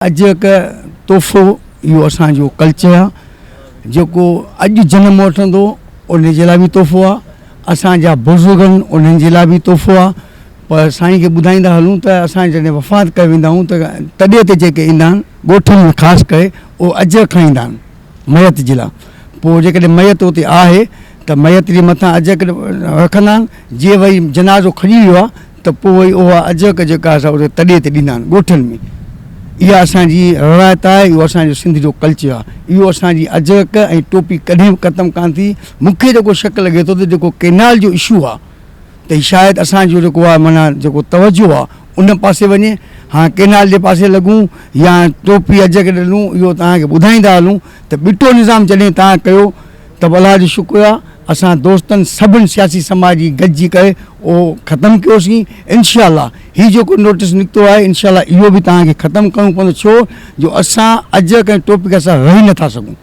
अज का तोहफ़ो यो असो कल्चर है जो अज जन्म वठंदो उन जे लाइ भी तोहफ़ो है, असांजा बुजुर्गन उन्हनि जे लाइ भी तोहफ़ो है। पर साईं के ॿुधाईंदा हलूं त असां जॾहिं वफ़ात करे वेंदा आहियूं त तॾहिं ते जेके ईंदा आहिनि ॻोठनि में ख़ासि करे उहो अज खणींदा आहिनि मयत जे लाइ। पोइ जेकॾहिं मयत उते आहे त मयत जे मथां अज रखंदा आहिनि, जीअं वरी जनाज़ो खॼी वियो आहे त पोइ वरी उहा अजक जेका असां उते तॾहिं ते ॾींदा आहिनि ॻोठनि में। इहा असांजी रवायत आहे, इहो असांजो सिंध जो कल्चर आहे। इहो असांजी अजरक ऐं टोपी कॾहिं ख़तमु कान थी। मूंखे जेको शक लॻे थो त जेको केनाल जो इशू आहे त शायदि असांजो जेको आहे माना जेको तवजो आहे उन पासे वञे। हाँ, केनाल जे पासे लॻूं या टोपी अजक ॾियूं, इहो तव्हांखे ॿुधाईंदा हलूं त ॿिटो निज़ाम जॾहिं तव्हां कयो त अलाह जो शुक्र आहे असां दोस्तनि सभिनी सियासी समाज जी गॾिजी करे उहो ख़तमु कयोसीं। इंशाअल्लाह हीउ जेको नोटिस निकितो आहे इंशाअल्लाह इहो बि तव्हांखे ख़तमु करिणो पवंदो, छो जो असां अजक ऐं टोपी खे असां रही नथा सघूं।